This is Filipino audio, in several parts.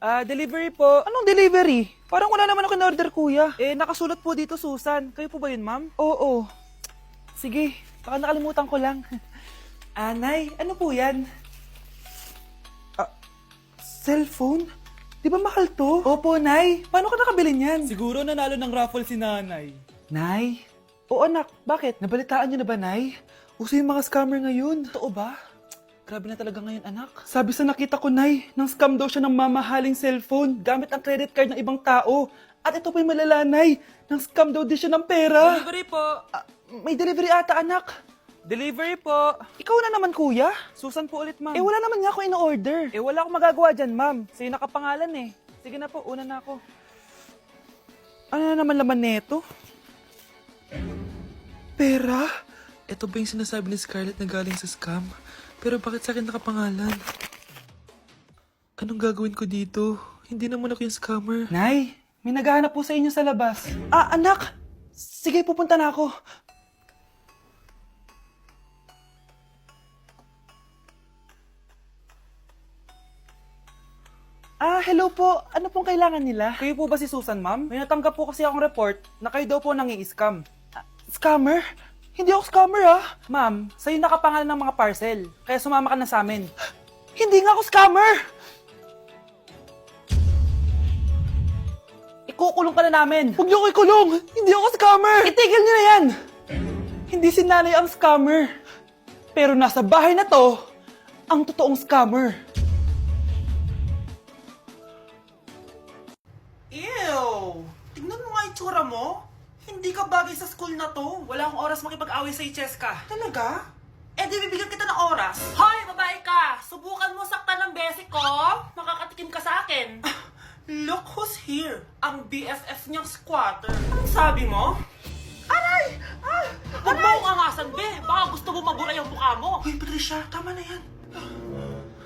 Delivery po. Anong delivery? Parang wala naman ako in-order, kuya. Nakasulat po dito, Susan. Kayo po ba yun, ma'am? Oo. Sige, baka nakalimutan ko lang. Nay, ano po yan? Cellphone? Di ba mahal to? Opo, Nay. Paano ka nakabili niyan? Siguro nanalo ng raffle si nanay. Nay? Oo, anak. Bakit? Nabalitaan niyo na ba, Nay? Uso yung mga scammer ngayon. Totoo ba? Grabe na talaga ngayon, anak. Sabi sa nakita ko, Nay, nang scam daw siya ng mamahaling cellphone gamit ang credit card ng ibang tao. At ito pa'y malala, Nay. Nang scam daw din siya ng pera. Delivery po. May delivery ata, anak. Delivery po. Ikaw na naman, kuya. Susan po ulit, ma'am. Wala naman nga ako in-order. Wala akong magagawa dyan, ma'am. Sa'yo nakapangalan eh. Sige na po, una na ako. Ano na naman laman neto? Pera? Ito ba yung sinasabi ni Scarlett na galing sa scam? Pero bakit sa akin nakapangalan? Anong gagawin ko dito? Hindi naman ako yung scammer. Nay, may naghahanap po sa inyo sa labas. Anak! Sige, pupunta na ako. Hello po. Ano pong kailangan nila? Kayo po ba si Susan, ma'am? May natanggap po kasi akong report na kayo daw po nangi-scam. Scammer? Hindi ako scammer, Ma'am, sa'yo nakapangalan ng mga parcel. Kaya sumama ka na sa amin. Hindi nga ako scammer! Ikukulong ka na namin. Huwag niyo ko ikulong! Hindi ako scammer! Itigil niyo na yan! Hindi si nanay ang scammer. Pero nasa bahay na to, ang totoong scammer. Ew! Tignan mo nga itsura mo. Hindi ka bagay sa school na to. Wala akong oras makipag-away sa Cheska. Talaga? Di bibigyan kita ng oras. Hoy, babae ka! Subukan mo saktan ng basic ko. Makakatikim ka sa akin. Look who's here. Ang BFF niyang squatter. Anong sabi mo? Aray! Huwag mo akong angasan, be. Baka gusto mo mabura yung mukha mo. Hoy, Patricia, tama na yan.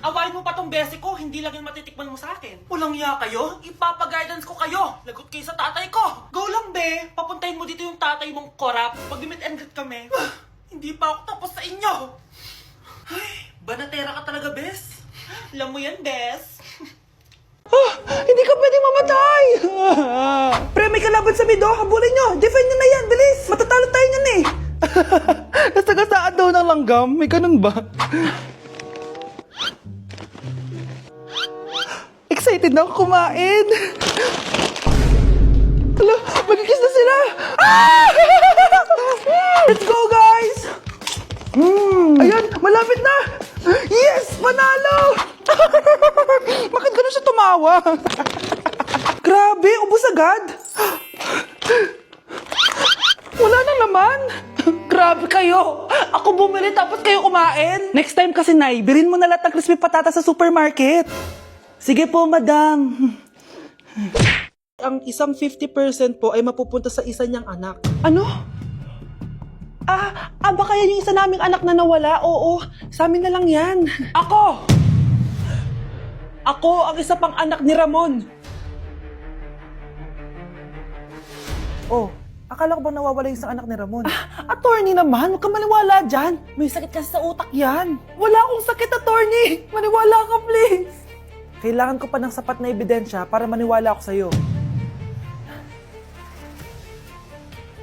Awayin mo pa tong basic ko, hindi lang yung matitikman mo sa akin. Walang iya kayo, ipapa-guidance ko kayo. Lagot kayo sa tatay ko. Go lang, be. Papuntahin mo dito yung tatay mong korap. Pag-meet and greet kami. Hindi pa ako tapos sa inyo. Ay, banatera ka talaga, bes. Alam mo yan, bes. Hindi ka pwedeng mamatay! Pre, may kalaban sa mido. Habulin nyo. Defend nyo na yan. Bilis. Matatalo tayo nyan eh. Nasagasaan daw ng langgam. May ganun ba? Excited na ako kumain. Hala, magkikiss na sila. Let's go, guys! Ayan, malapit na! Yes! Manalo! Bakit gano'n siya tumawa? Grabe, ubos agad! Wala na naman! Grabe kayo! Ako bumili tapos kayo kumain! Next time kasi, Nay, bilhin mo na lahat ng crispy patata sa supermarket! Sige po, madam! Ang isang 50% po ay mapupunta sa isa niyang anak. Ano? Baka yan yung isa naming anak na nawala? Oo, sa amin na lang yan. Ako! Ako ang isa pang anak ni Ramon. Oh, akala ko ba nawawala yung isang anak ni Ramon? Attorney naman, huwag ka maniwala dyan. May sakit kasi sa utak yan. Wala akong sakit, attorney. Maniwala ka, please. Kailangan ko pa ng sapat na ebidensya para maniwala ako sa'yo.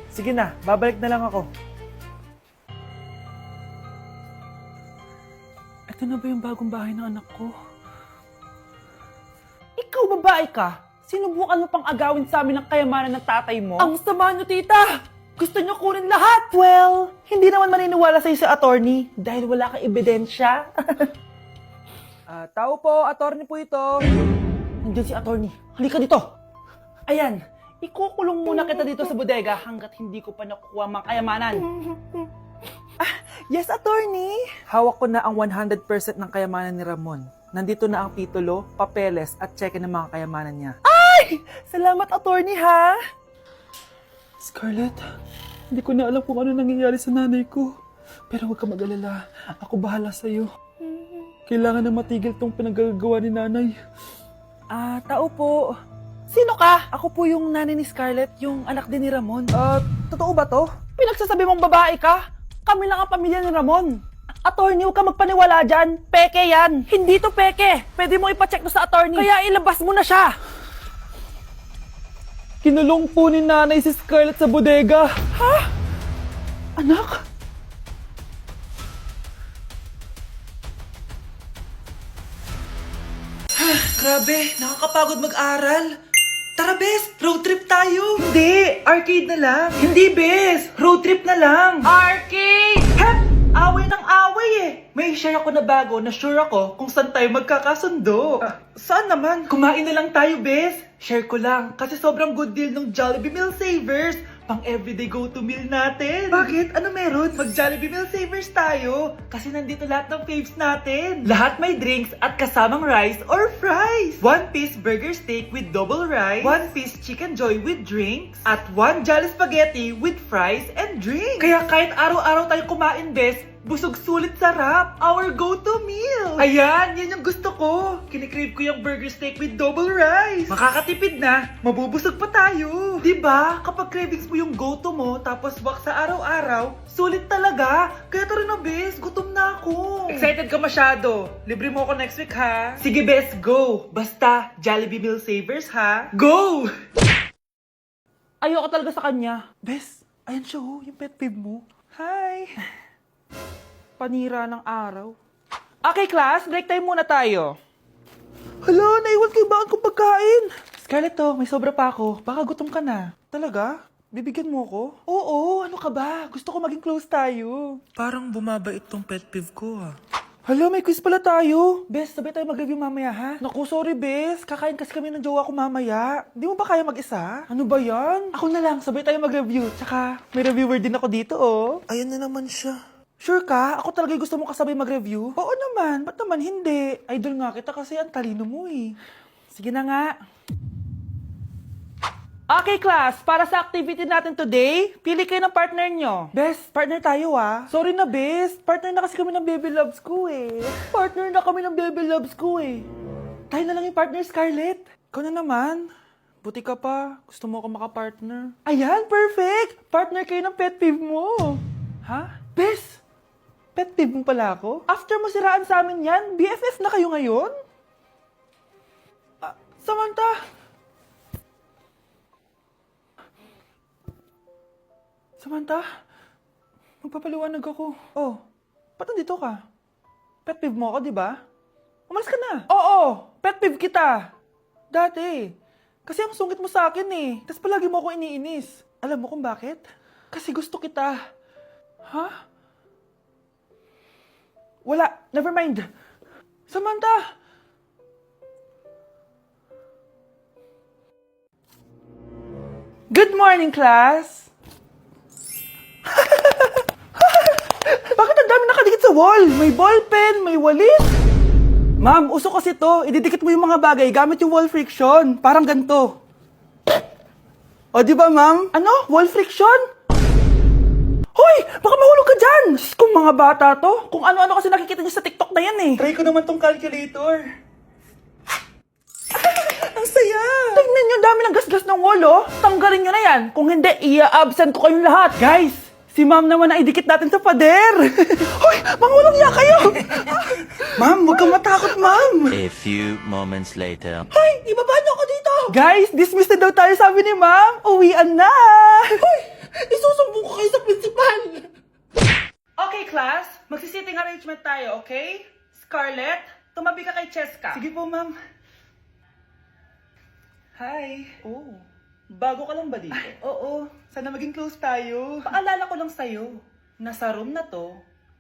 Sige na, babalik na lang ako. Ito na ba yung bagong bahay ng anak ko? Ikaw, babae ka? Sinubukan mo pang agawin sa amin ng kayamanan ng tatay mo? Ang sama nyo, tita! Gusto nyo kunin lahat! Well, hindi naman maniniwala sa'yo si attorney dahil wala kang ebidensya. Tao po, attorney po ito. Nandiyan si attorney. Halika dito! Ayan, ikukulong muna kita dito sa bodega hanggat hindi ko pa nakukuha mga kayamanan. Yes, attorney. Hawak ko na ang 100% ng kayamanan ni Ramon. Nandito na ang titulo, papeles at cheque ng mga kayamanan niya. Ay! Salamat, attorney, ha? Scarlett, hindi ko na alam kung ano nangyayari sa nanay ko. Pero huwag ka mag-alala. Ako bahala sa'yo. Kailangan na matigil tong pinagagawa ni nanay. Tao po. Sino ka? Ako po yung nanay ni Scarlett, yung anak din ni Ramon. Totoo ba to? Pinagsasabi mong babae ka? Kami lang ang pamilya ni Ramon. Attorney, huwag ka magpaniwala dyan. Peke yan. Hindi to peke. Pwede mo ipacheck to sa attorney. Kaya ilabas mo na siya. Kinulong po ni nanay si Scarlett sa bodega. Ha? Anak? Grabe, nakakapagod mag-aral. Tara, Bes, road trip tayo. Hindi, arcade na lang. Hindi, Bes, road trip na lang. Arcade! Hep! Away ng away eh. May share ako na bago na sure ako kung saan tayo magkakasundo. Saan naman? Kumain na lang tayo, Bes. Share ko lang kasi sobrang good deal ng Jollibee Meal Savers. Pang everyday go-to meal natin. Bakit? Ano meron? Mag-Jollibee Meal Savers tayo. Kasi nandito lahat ng faves natin. Lahat may drinks at kasamang rice or fries. 1-piece burger steak with double rice. 1-piece chicken joy with drinks. At 1 Jolly Spaghetti with fries and drinks. Kaya kahit araw-araw tayo kumain, Bes, busog sulit sarap. Our go-to meal. Ayan, yan yung gusto ko. Kinikrave ko yung burger steak with double rice. Makakatipid na, mabubusog pa tayo. Diba? Kapag cravings mo yung go-to mo, tapos wak sa araw-araw, sulit talaga. Kaya tara na, Bes, gutom na ako. Excited ka masyado. Libre mo ako next week, ha? Sige, Bes, go. Basta, Jollibee Meal Savers, ha? Go! Ayoko talaga sa kanya. Bes, ayan siya, oh, yung pet peeve mo. Hi! Panira ng araw. Okay, class. Break time muna tayo. Hala, naiwan kay bakit kong pagkain. Scarlett, to, may sobra pa ako. Baka gutom ka na. Talaga? Bibigyan mo ko? Oo, ano ka ba? Gusto ko maging close tayo. Parang bumabait tong pet peeve ko, ha. Hala, may quiz pala tayo. Bes, sabay tayo mag-review mamaya, ha? Naku, sorry, Bes. Kakain kasi kami ng jowa ko mamaya. Di mo ba kaya mag-isa? Ano ba yan? Ako na lang, sabay tayo mag-review. Tsaka, may reviewer din ako dito, oh. Ayan na naman siya. Sure ka? Ako talaga gusto mo kasabay mag-review? Oo naman. Ba't naman hindi? Idol nga kita kasi ang talino mo eh. Sige na nga. Okay, class. Para sa activity natin today, pili kayo ng partner nyo. Bes, partner tayo ah. Sorry na, Bes. Partner na kasi kami ng baby loves ko eh. Partner na kami ng baby loves ko eh. Tayo na lang yung partner, Scarlett. Ikaw na naman. Buti ka pa. Gusto mo ako makapartner. Ayan, perfect. Partner kayo ng pet peeve mo. Ha? Bes, pet peeve mo pala ako? After mo siraan sa amin yan, BFF na kayo ngayon? Samantha! Samantha, magpapaliwanag ako. Oh, ba't nandito ka? Pet peeve mo ako, di ba? Umalis ka na. Oo, pet peeve kita. Dati. Kasi ang sungit mo sa akin eh. Tapos palagi mo ako iniinis. Alam mo kung bakit? Kasi gusto kita. Ha? Wala, never mind. Samantha! Good morning, class! Bakit ang dami nakadikit sa wall? May ballpen, may walis. Ma'am, uso kasi to. Ididikit mo yung mga bagay gamit yung wall friction. Parang ganito. O, di ba, ma'am? Ano? Wall friction? Hoy! Baka mahulog ka dyan! Kung mga bata to, kung ano-ano kasi nakikita niyo sa TikTok na yan eh. Try ko naman tong calculator. Ang saya! Tingnan niyo, dami ng gasgas ng wall, oh. Tanggalin niyo na yan. Kung hindi, i-absent ko kayong lahat. Guys, si ma'am naman na idikit natin sa pader. Hoy! Mangulong niya kayo! Ma'am, huwag kang matakot, ma'am. A few moments later. Hoy! Ibaba niyo ako dito! Guys, dismissed na daw tayo, sabi ni ma'am. Uwian na! Hoy! Isusumbong ko kayo sa principal! Okay, class. Magsisitting arrangement tayo, okay? Scarlett, tumabi ka kay Cheska. Sige po, ma'am. Hi. Oh, bago ka lang ba dito? Oo. Sana maging close tayo. Paalala ko lang sa'yo, na sa room na to,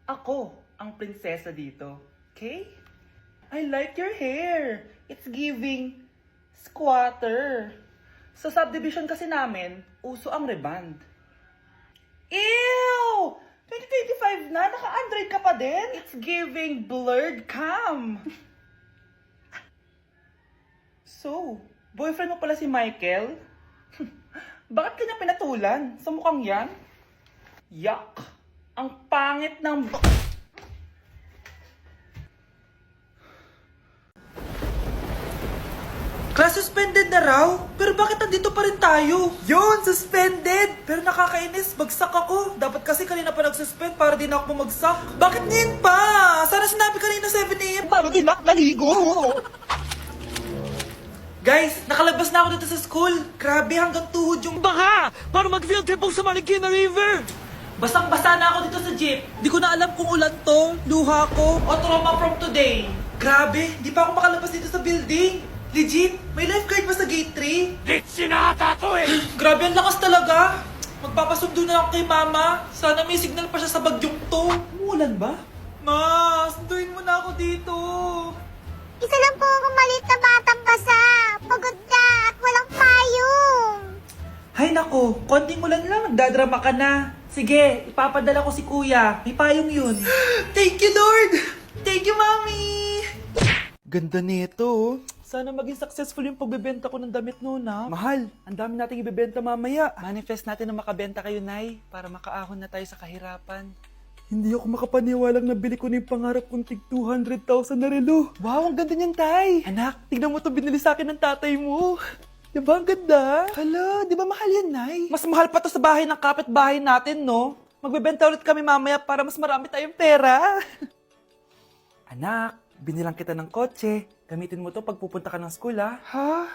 ako ang prinsesa dito. Okay? I like your hair. It's giving squatter. Sa subdivision kasi namin, uso ang reband. Ew! 2025 na, naka-Android ka pa din? It's giving blurred cam. So, boyfriend mo pala si Michael? Bakit kanya pinatulan? Sa mukhang yan? Yuck! Ang pangit ng... Class suspended na raw? Pero bakit nandito pa rin tayo? Yun, suspended! Pero nakakainis, bagsak ako. Dapat kasi kanina pa nag-suspend para din ako bumagsak. Bakit ngayon pa? Sana sinabi kanina 7 a.m. para din ako naligo. Guys, nakalabas na ako dito sa school. Grabe, hanggang tuhod yung Baka! Para mag-field trip sa Marikina River! Basang-basa na ako dito sa jeep. Di ko na alam kung ulan to, luha ko. O trauma from today. Grabe, di pa ako makalabas dito sa building. Legit, may lifeguard ba sa gate 3? Lit sinata to eh! Grabe, ang lakas talaga. Magpapasundo na ako kay mama. Sana may signal pa siya sa bagyong to. Umulan ba? Ma, sunduin mo na ako dito. Isa lang po akong maliit na batang basa. Pagod ka at walang payong. Hay nako, konting ulan lang, nagdadrama ka na. Sige, ipapadala ko si kuya. May payong yun. Thank you, Lord! Thank you, Mami! Ganda nito. Sana maging successful yung pagbebenta ko ng damit noon, ha? Mahal, ang dami nating ibebenta mamaya. Manifest natin na makabenta kayo, Nay, para makaahon na tayo sa kahirapan. Hindi ako makapaniwalang nabili ko na yung pangarap kong tig 200,000 na relo. Wow, ang ganda niyan, Tay! Anak, tignan mo to binili sa akin ng tatay mo. Diba ang ganda? Hala, di ba mahal yan, Nay? Mas mahal pa to sa bahay ng kapitbahay natin, no? Magbebenta ulit kami mamaya para mas marami tayong pera. Anak, binilang kita ng kotse. Gamitin mo to pag pupunta ka ng school, ha? Ha?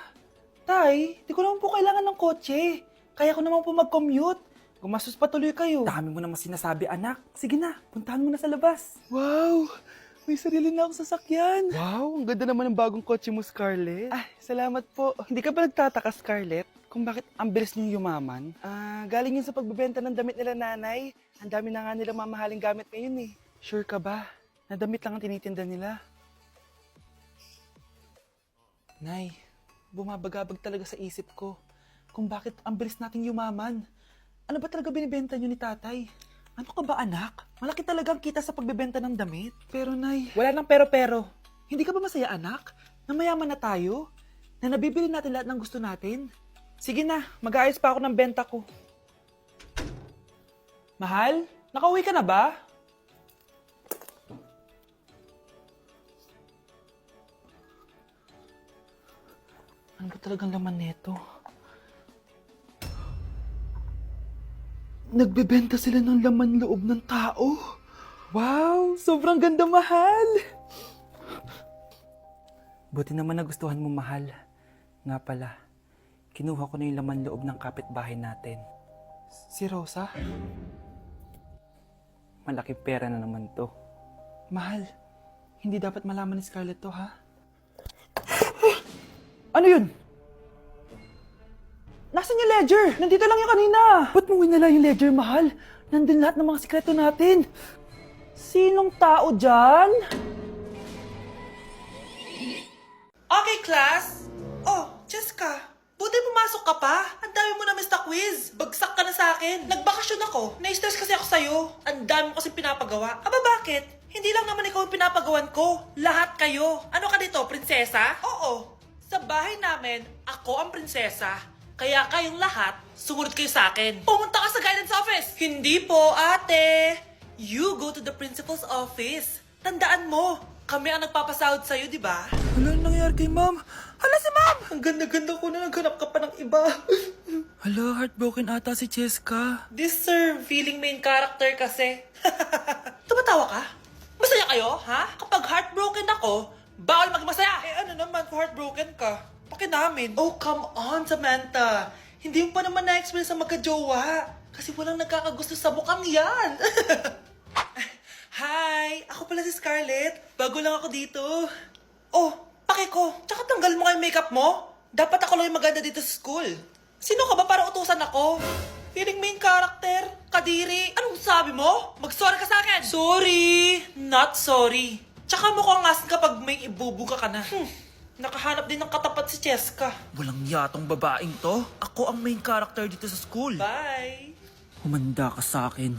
Tay, di ko naman po kailangan ng kotse. Kaya ko naman po mag-commute. Gumastos pa tuloy kayo. Dami mo naman sinasabi, anak. Sige na, puntahan mo na sa labas. Wow! May sarili na akong sasakyan. Wow, ang ganda naman ng bagong kotse mo, Scarlett. Ay, salamat po. Hindi ka ba nagtataka, Scarlett, kung bakit ang bilis niyong yumaman? Galing yun sa pagbebenta ng damit nila, nanay. Ang dami na nga nilang mamahaling gamit ngayon, eh. Sure ka ba? Na damit lang ang tinitinda nila? Nay, bumabagabag talaga sa isip ko kung bakit ang bilis nating yumaman. Ano ba talaga binibenta niyo ni tatay? Ano ka ba, anak? Malaki talaga ang kita sa pagbebenta ng damit. Pero, Nay, wala nang pero-pero. Hindi ka ba masaya, anak? Na mayaman na tayo? Na nabibili natin lahat ng gusto natin? Sige na, mag-aayos pa ako ng benta ko. Mahal, nakauwi ka na ba? Ano ba talagang laman nito? Nagbebenta sila ng laman loob ng tao. Wow, sobrang ganda, mahal. Buti naman nagustuhan mo, mahal. Nga pala, kinuha ko na yung laman loob ng kapitbahay natin. Si Rosa? Malaki pera na naman to. Mahal, hindi dapat malaman ni Scarlett to, ha? Ano yun? Nasaan yung ledger? Nandito lang yung kanina. Ba't mo winala yung ledger, mahal? Nandun lahat ng mga sikreto natin. Sinong tao dyan? Okay, class. Oh, Jessica. Buti pumasok ka pa. Ang dami mo na miss na quiz. Bagsak ka na sa akin. Nagbakasyon ako. Na-stress kasi ako sa'yo. Ang dami mo kasi pinapagawa. Aba, bakit? Hindi lang naman ikaw yung pinapagawan ko. Lahat kayo. Ano ka dito, prinsesa? Oo. Sa bahay namin, ako ang prinsesa. Kaya kayong lahat, sumunod kayo sa akin. Pumunta ka sa guidance office. Hindi po, ate. You go to the principal's office. Tandaan mo, kami ang nagpapasahod sa'yo, di ba? Ano nangyari kay ma'am? Hala si ma'am! Ang ganda-ganda ko na naghanap ka pa ng iba. Hala, heartbroken ata si Cheska. This sir, feeling main character kasi. Tumatawa ka? Masaya kayo, ha? Kapag heartbroken ako, bawal maging masaya. Eh ano naman kung heartbroken ka? Pakinamin. Oh, come on, Samantha. Hindi mo pa naman na-experience sa magka-jowa. Kasi walang nagkakagusto sa mukhang yan. Hi! Ako pala si Scarlett. Bago lang ako dito. Oh, pake ko. Tsaka tanggal mo nga yung makeup mo. Dapat ako lang yung maganda dito sa school. Sino ka ba para utusan ako? Feeling main character? Kadiri? Anong sabi mo? Mag-sorry ka sa akin! Sorry! Not sorry. Tsaka mukhang asin kapag may ibubuga ka na. Nakahanap din ng katapat si Cheska. Walang yatong babaeng to. Ako ang main character dito sa school. Bye! Humanda ka sa akin.